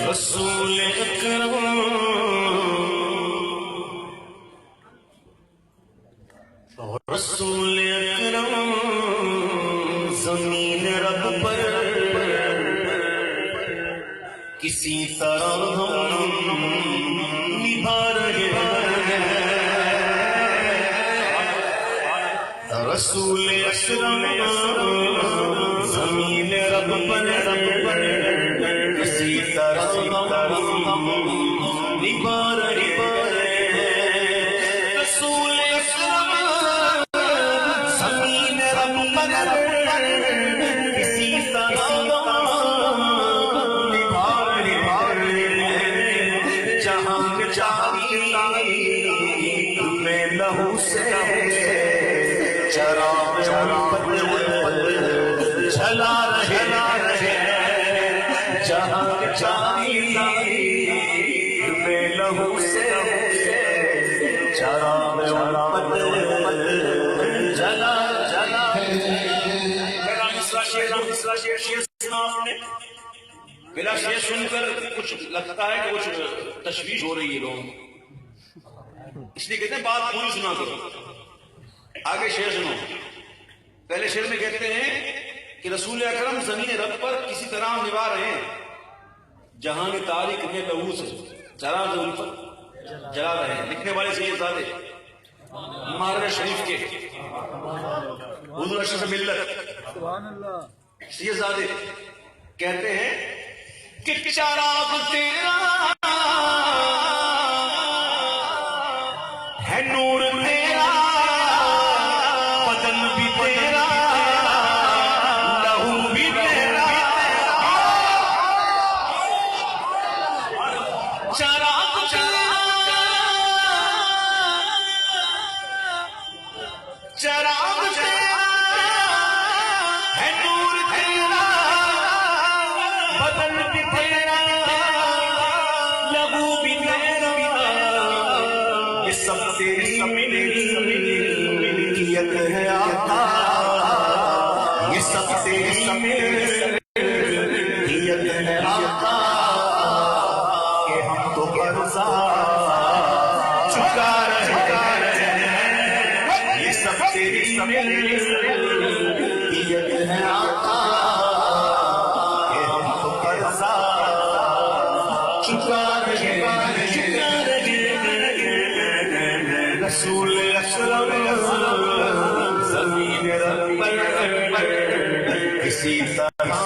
رسول اکرم رسول اکرم زمین رب پر کسی طرح نبھا رہے ہیں رسول اکرم زمین رب پر کسی طرح نبھا رہے ہیں رسول اکرم زمین رب پر کسی طرح نبھا رہے ہیں جہاں چاہیے میں لہو سے چراغ جلا رہے جہاں چاہیے میں لہو سے چراغ جلا میرا شعر سن کر کچھ لگتا ہے کہ کچھ تشویش ہو رہی ہے لوگوں کو، اس لیے کہتے ہیں بات پوری سنا کرو۔ آگے شعر سنو۔ پہلے شعر میں کہتے ہیں کہ رسول اکرم زمین رب پر کسی طرح نبھا رہے ہیں جہاں تاریخ میں لہو سے چراغ جلا رہے ہیں۔ لکھنے والے سید زادے مہاراجہ شریف کے حضور اشرف ملت سید زادے کہتے ہیں کہ چراغ تیرا ہے، نور تیرا، بدن بھی تیرا، لہو بھی تیرا، چراغ تیرا، چراغ تیرا ہے، نور تیرا، بدن بھی تیرا، لہو بھی تیرا، یہ سب تیری ملکیت ہے آقا، یہ سب تیری ملکیت ہے آقا، کہ ہم تو قرضہ چکا رہے ہیں، یہ سب تیری ملکیت ہے آقا، کہ ہم تو قرضہ چکا رہے ہیں۔ رسول اکرم زمین رب پر کسی طرح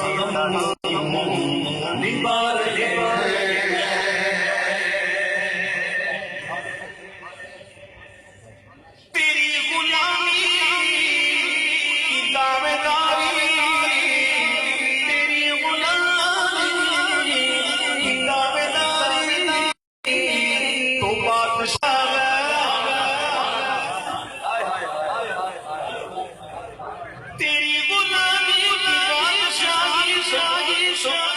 نبھا رہے ہیں۔ تیری غلامی کی دعوے داری، تیری غلامی کی دعوے داری تو بادشاہ تیری غلامی کی بادشاہی،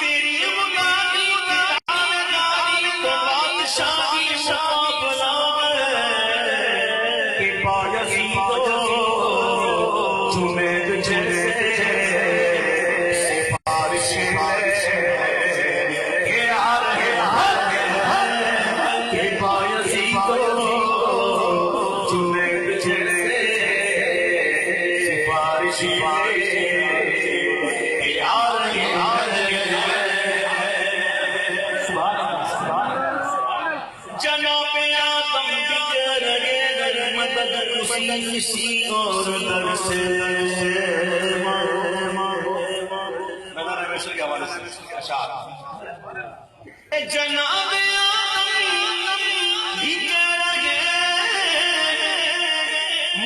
تیری غلامی کی دعویداری تو بادشاہی مقابلہ ہے کہ بایزید جنید جیسے سفارش کہ آ رہے ہیں کہ بایزید جنید جیسے سفارش جناب آدم بگر گر مدد کسی اور در سے مولانا ویشل کے حوالے سے اشعار۔ جناب آدم بگر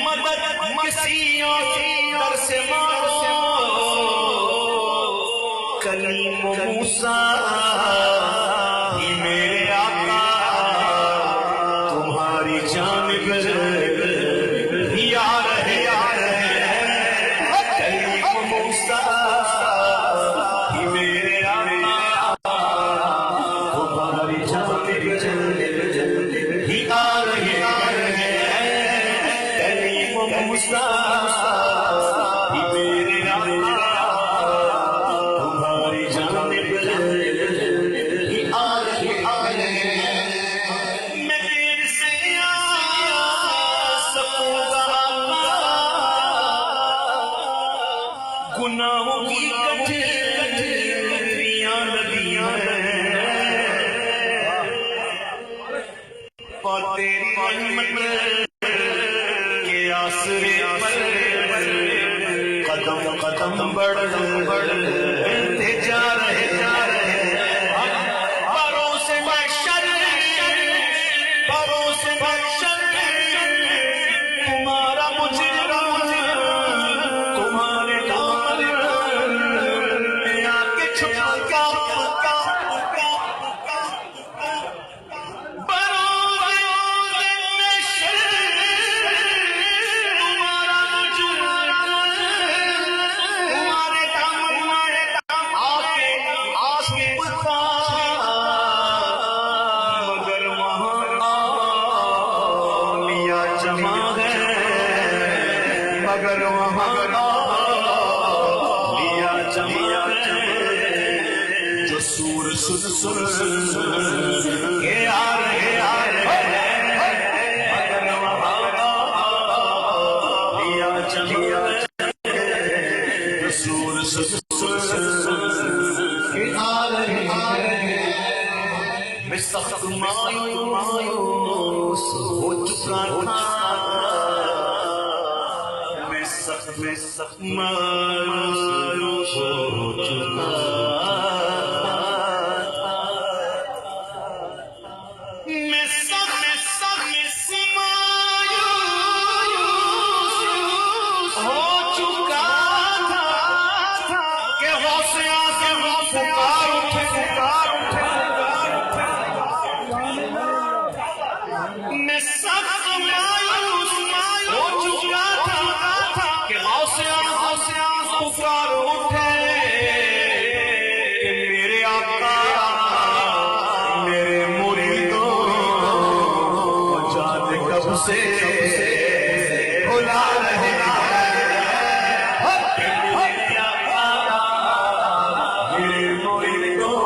مدد کسی اور در سے مانگو، کلیم و موسیٰ ہی میرے آقا تمہاری جانب ہی آ رہے ہیں، کلیم و موسیٰ ہی میرے آقا تمہاری جانب ہی آ رہے ہیں، کلیم و موسیٰ ہی میرے آقا تمہاری جانب اور تیری رحمت کے آسرے پر قدم قدم بڑھتے جا رہے پروں سے محشر تمہارا مجرم تمہارے دامن میں آ کے چھپا مگر وہاں لیا جمع جو سور سن کے آ رہے مگر وہاں لیا جمع جو سور سن کے آ رہے میں سخت مایوس ہو چکا تھا میں سخت مایوس ہو چکا میں سخت مایوس ہو چکا تھا کہ غوثِ اعظم پکار اٹھے میں سخت مایوس ہو چکا تھا کہ غوثِ اعظم پکار اٹھے کہ میرے آقا میرے مریدوں جان کب سے بلا رہے میرے مریدوں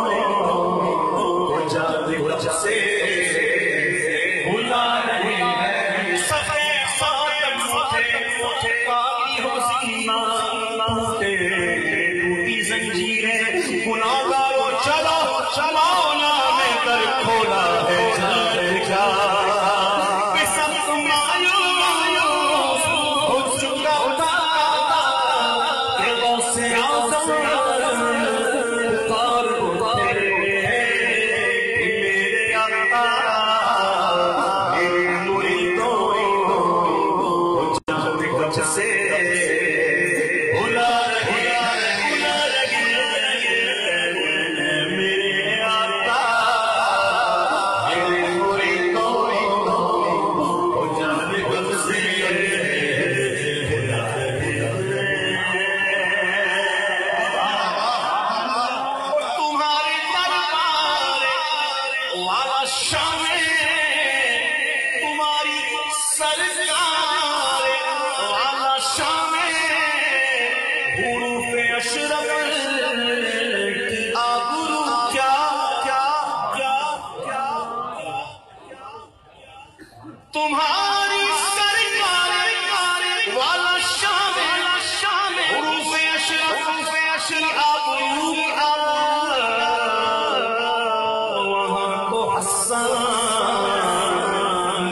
جان کب سے بلا رہے زنجیریں گناہگاروں چلو میں در کھولا ہے جا کہ سخت مایوس ہو چکا تھا کہ غوثِ اعظم پکار اٹھے میرے آقا میرے مریدوں جان کب سے بلا تمہاری سرکار والا شام حروف اشرف کی آبرو کیا تمہاری سرکار والا شام حروف اشرف کی آبرو وہاں تو حسن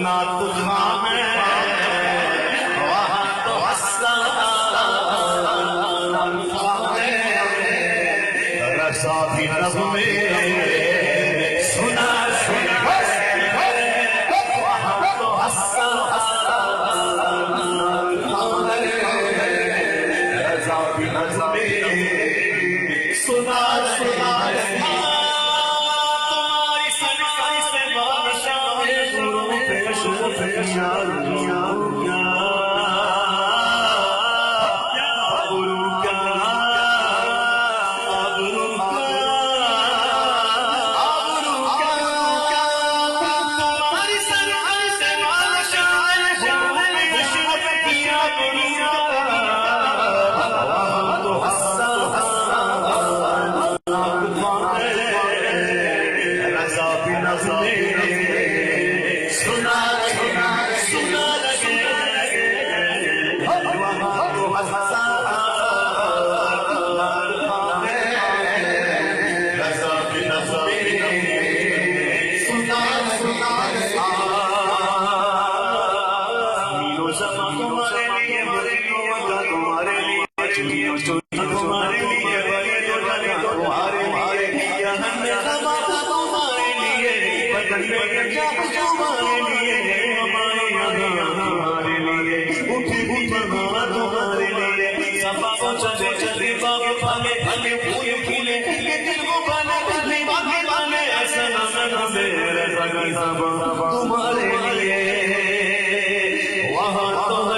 نات خام ہے وہاں تو حسن نات خام ہے رضا بھی نغمے سنا وہاں تو حسن نات خام ہے رضا بھی نغمے سنا سنا تمہارے لیے وہاں تو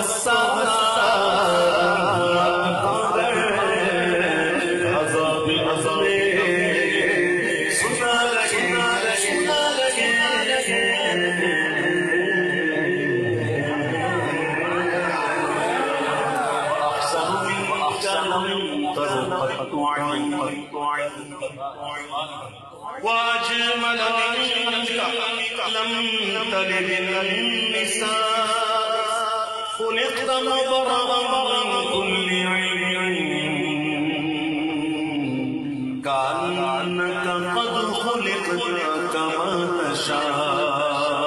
واجمل منك لم تلد النساء خلقت مبرأ من كل عيب كأنك قد خلقت كما تشاء